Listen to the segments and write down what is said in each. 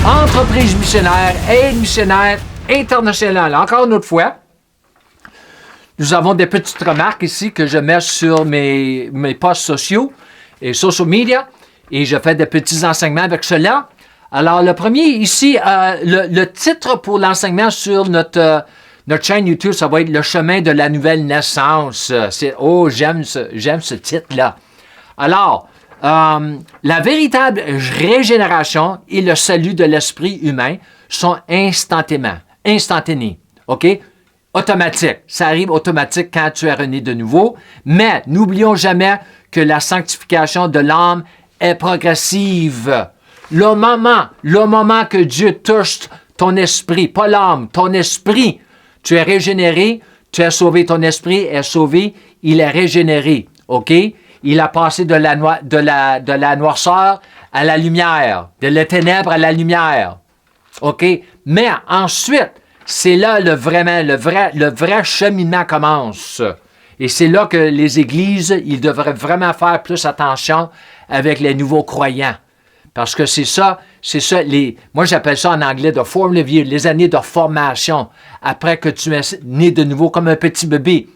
entreprise missionnaire, aide missionnaire internationale. Encore une autre fois, nous avons des petites remarques ici que je mets sur mes posts sociaux et social media et je fais des petits enseignements avec cela. Alors, le premier ici, le titre pour l'enseignement sur notre chaîne YouTube, ça va être « Le chemin de la nouvelle naissance ». J'aime ce titre-là. Alors, la véritable régénération et le salut de l'esprit humain sont instantanés, OK? Automatique. Ça arrive automatique quand tu es rené de nouveau. Mais n'oublions jamais que la sanctification de l'âme est progressive. Le moment que Dieu touche ton esprit, pas l'âme, ton esprit, tu es régénéré, tu es sauvé, ton esprit est sauvé, il est régénéré, OK? Il a passé de la noirceur à la lumière, de la ténèbre à la lumière, OK? Mais ensuite, c'est là le vrai cheminement commence. Et c'est là que les églises, ils devraient vraiment faire plus attention avec les nouveaux croyants. Parce que c'est ça, moi j'appelle ça en anglais de formative years, les années de formation, après que tu es né de nouveau comme un petit bébé.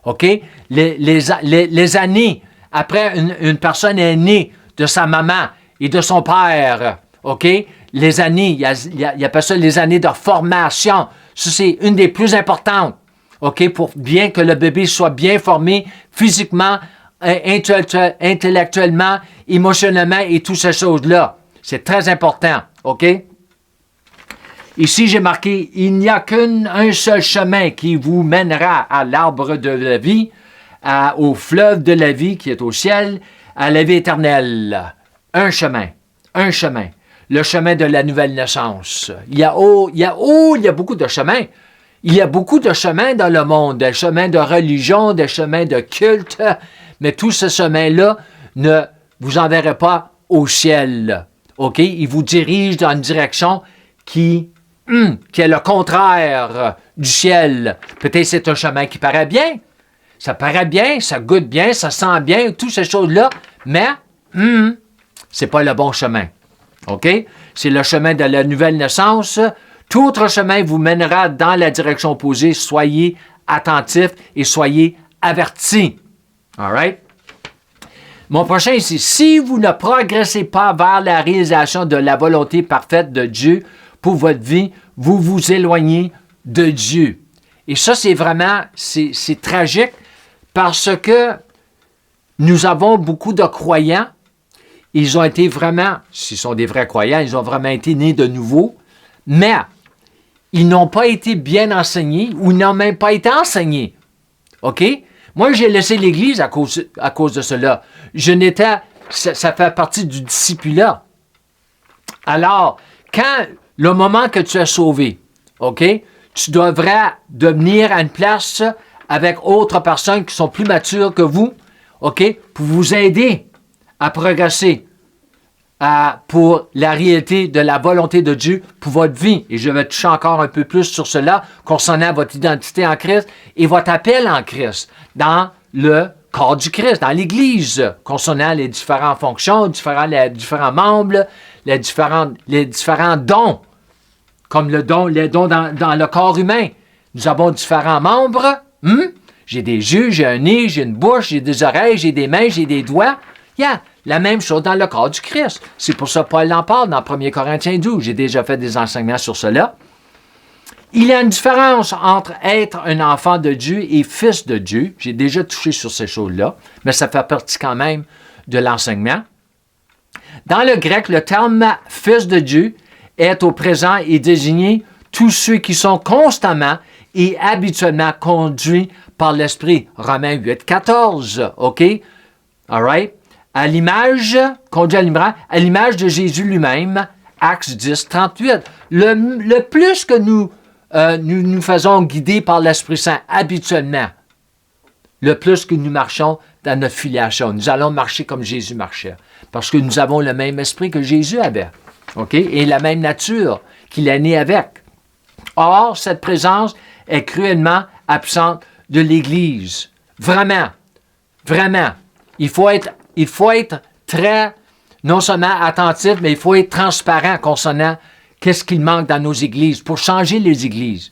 OK? Les années après une personne est née de sa maman et de son père. OK? Les années, il y a pas ça, les années de formation. Ça, c'est une des plus importantes. OK? Pour bien que le bébé soit bien formé physiquement, intellectuellement, émotionnellement et toutes ces choses-là. C'est très important. OK? Ici, j'ai marqué « Il n'y a qu'un seul chemin qui vous mènera à l'arbre de la vie, au fleuve de la vie qui est au ciel, à la vie éternelle. » Un chemin. Le chemin de la nouvelle naissance. Il y a beaucoup de chemins. Il y a beaucoup de chemins dans le monde, des chemins de religion, des chemins de culte, mais tous ces chemins-là ne vous enverront pas au ciel. OK? Ils vous dirigent dans une direction qui est le contraire du ciel. Peut-être c'est un chemin qui paraît bien. Ça paraît bien, ça goûte bien, ça sent bien, toutes ces choses-là, mais c'est pas le bon chemin. OK? C'est le chemin de la nouvelle naissance. Tout autre chemin vous mènera dans la direction opposée. Soyez attentifs et soyez avertis. All right? Mon prochain ici, si vous ne progressez pas vers la réalisation de la volonté parfaite de Dieu pour votre vie, vous vous éloignez de Dieu. Et ça, c'est vraiment, c'est tragique parce que nous avons beaucoup de croyants. Ils ont été vraiment, s'ils sont des vrais croyants, ils ont vraiment été nés de nouveau, mais ils n'ont pas été bien enseignés ou ils n'ont même pas été enseignés. OK? Moi, j'ai laissé l'Église à cause de cela. Ça fait partie du discipulat. Alors, quand le moment que tu es sauvé, OK, tu devrais devenir à une place avec d'autres personnes qui sont plus matures que vous, OK, pour vous aider à progresser pour la réalité de la volonté de Dieu pour votre vie. Et je vais toucher encore un peu plus sur cela concernant votre identité en Christ et votre appel en Christ dans le corps du Christ, dans l'Église, concernant les différentes fonctions, les différents membres, les différents dons, comme les dons dans le corps humain. Nous avons différents membres. J'ai des yeux, j'ai un nez, j'ai une bouche, j'ai des oreilles, j'ai des mains, j'ai des doigts. La même chose dans le corps du Christ. C'est pour ça que Paul en parle dans 1 Corinthiens 12. J'ai déjà fait des enseignements sur cela. Il y a une différence entre être un enfant de Dieu et fils de Dieu. J'ai déjà touché sur ces choses-là, mais ça fait partie quand même de l'enseignement. Dans le grec, le terme « fils de Dieu » est au présent et désigné tous ceux qui sont constamment et habituellement conduits par l'Esprit. Romains 8, 14. OK? All right? À l'image de Jésus lui-même, Actes 10, 38. Le plus que nous faisons guider par l'Esprit Saint habituellement, le plus que nous marchons dans notre filiation. Nous allons marcher comme Jésus marchait. Parce que nous avons le même esprit que Jésus avait. OK? Et la même nature qu'il est né avec. Or, cette présence est cruellement absente de l'Église. Vraiment. Il faut être très, non seulement attentif, mais il faut être transparent concernant qu'est-ce qu'il manque dans nos églises pour changer les églises.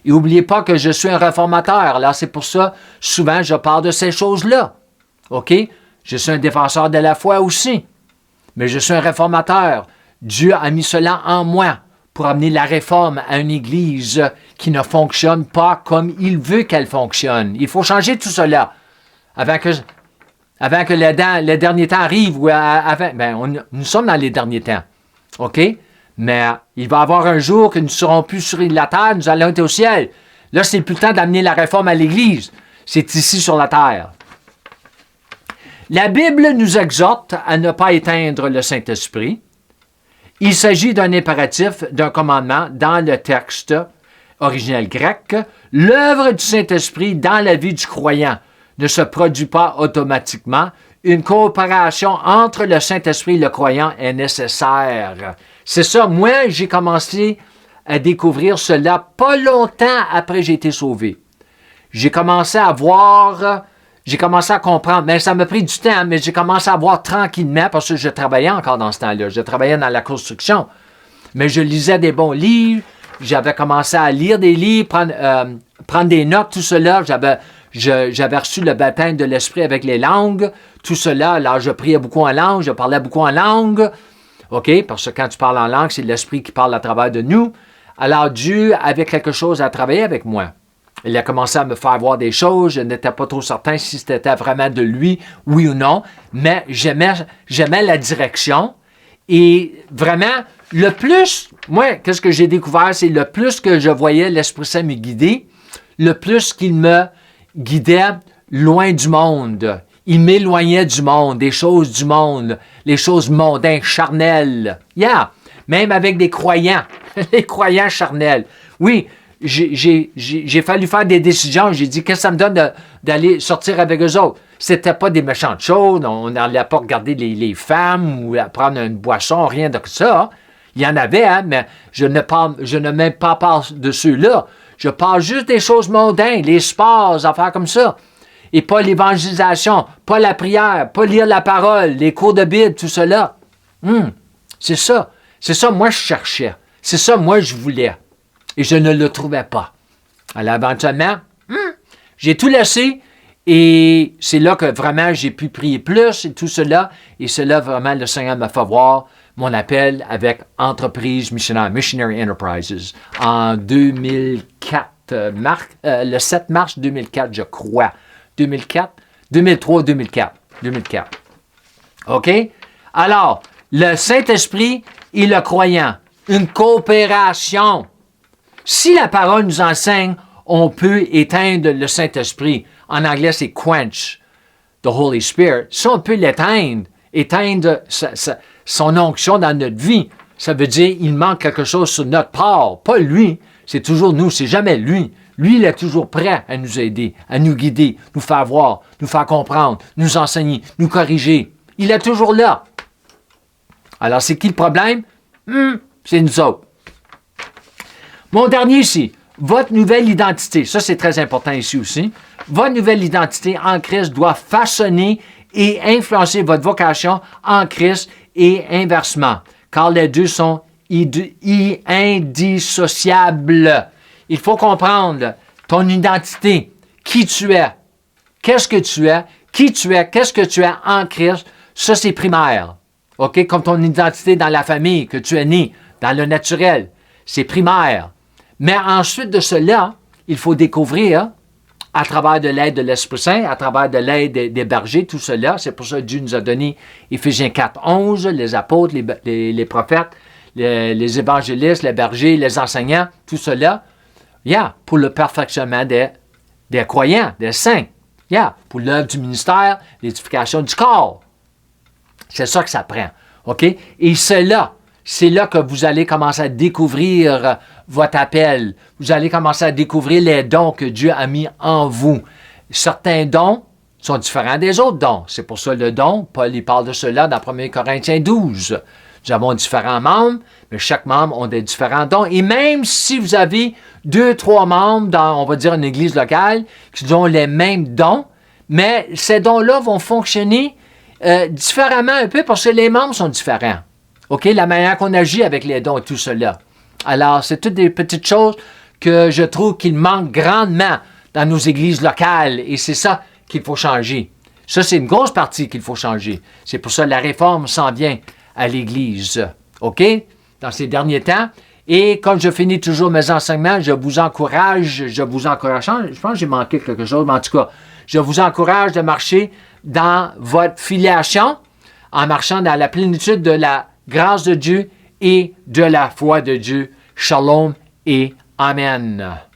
Et n'oubliez pas que je suis un réformateur. Là, c'est pour ça, souvent, je parle de ces choses-là. OK? Je suis un défenseur de la foi aussi. Mais je suis un réformateur. Dieu a mis cela en moi pour amener la réforme à une église qui ne fonctionne pas comme il veut qu'elle fonctionne. Il faut changer tout cela avant que les derniers temps arrivent. Nous sommes dans les derniers temps. OK? Mais il va y avoir un jour que nous ne serons plus sur la terre, nous allons être au ciel. Là, c'est plus le temps d'amener la réforme à l'Église. C'est ici sur la terre. La Bible nous exhorte à ne pas éteindre le Saint-Esprit. Il s'agit d'un impératif, d'un commandement dans le texte originel grec. L'œuvre du Saint-Esprit dans la vie du croyant ne se produit pas automatiquement. Une coopération entre le Saint-Esprit et le croyant est nécessaire. C'est ça, moi, j'ai commencé à découvrir cela pas longtemps après que j'ai été sauvé. J'ai commencé à comprendre, mais ça m'a pris du temps, mais j'ai commencé à voir tranquillement, parce que je travaillais encore dans ce temps-là, je travaillais dans la construction, mais je lisais des bons livres, j'avais commencé à lire des livres, prendre des notes, tout cela, j'avais reçu le baptême de l'Esprit avec les langues, tout cela, alors je priais beaucoup en langue, je parlais beaucoup en langue, OK? Parce que quand tu parles en langue, c'est l'Esprit qui parle à travers de nous. Alors Dieu avait quelque chose à travailler avec moi. Il a commencé à me faire voir des choses, je n'étais pas trop certain si c'était vraiment de lui, oui ou non, mais j'aimais la direction. Et vraiment, le plus, moi, qu'est-ce que j'ai découvert, c'est le plus que je voyais l'Esprit Saint me guider, le plus qu'il me guidait loin du monde. Il m'éloignait du monde, des choses du monde, les choses mondaines, charnelles. Yeah! Même avec des croyants, les croyants charnels. Oui, j'ai fallu faire des décisions. J'ai dit, qu'est-ce que ça me donne d'aller sortir avec eux autres? C'était pas des méchantes choses. On n'allait pas regarder les femmes ou prendre une boisson, rien de ça. Il y en avait, hein, mais je ne même pas parle de ceux-là. Je parle juste des choses mondaines, les sports, les affaires comme ça. Et pas l'évangélisation, pas la prière, pas lire la parole, les cours de Bible, tout cela. C'est ça. C'est ça, moi, je cherchais. C'est ça, moi, je voulais. Et je ne le trouvais pas. Alors, éventuellement, j'ai tout laissé. Et c'est là que vraiment, j'ai pu prier plus et tout cela. Et c'est là, vraiment, le Seigneur m'a fait voir mon appel avec Entreprise Missionnaire, Missionary Enterprises, en 2004, le 7 mars 2004, je crois. 2003-2004. OK? Alors, le Saint-Esprit et le croyant, une coopération. Si la parole nous enseigne, on peut éteindre le Saint-Esprit. En anglais, c'est quench the Holy Spirit. Si on peut éteindre son onction dans notre vie, ça veut dire qu'il manque quelque chose sur notre part. Pas lui, c'est toujours nous, c'est jamais lui. Lui, il est toujours prêt à nous aider, à nous guider, nous faire voir, nous faire comprendre, nous enseigner, nous corriger. Il est toujours là. Alors, c'est qui le problème? C'est nous autres. Mon dernier ici, votre nouvelle identité. Ça, c'est très important ici aussi. Votre nouvelle identité en Christ doit façonner et influencer votre vocation en Christ et inversement, car les deux sont indissociables. Il faut comprendre ton identité, qui tu es, qu'est-ce que tu es, qui tu es, qu'est-ce que tu es en Christ. Ça, c'est primaire. OK? Comme ton identité dans la famille, que tu es né, dans le naturel. C'est primaire. Mais ensuite de cela, il faut découvrir, à travers de l'aide de l'Esprit Saint, à travers de l'aide des bergers, tout cela. C'est pour ça que Dieu nous a donné Éphésiens 4, 11, les apôtres, les prophètes, les évangélistes, les bergers, les enseignants, tout cela. Pour le perfectionnement des croyants, des saints. Pour l'œuvre du ministère, l'édification du corps. C'est ça que ça prend. OK? Et c'est là que vous allez commencer à découvrir votre appel. Vous allez commencer à découvrir les dons que Dieu a mis en vous. Certains dons sont différents des autres dons. C'est pour ça le don, Paul il parle de cela dans 1 Corinthiens 12. Nous avons différents membres, mais chaque membre a des différents dons. Et même si vous avez 2-3 membres dans, on va dire, une église locale qui ont les mêmes dons, mais ces dons-là vont fonctionner différemment un peu parce que les membres sont différents. OK? La manière qu'on agit avec les dons et tout cela. Alors, c'est toutes des petites choses que je trouve qu'il manque grandement dans nos églises locales et c'est ça qu'il faut changer. Ça, c'est une grosse partie qu'il faut changer. C'est pour ça que la réforme s'en vient à l'Église. OK? Dans ces derniers temps. Et comme je finis toujours mes enseignements, je vous encourage, je pense que j'ai manqué quelque chose, mais en tout cas, je vous encourage de marcher dans votre filiation en marchant dans la plénitude de la grâce de Dieu et de la foi de Dieu. Shalom et Amen.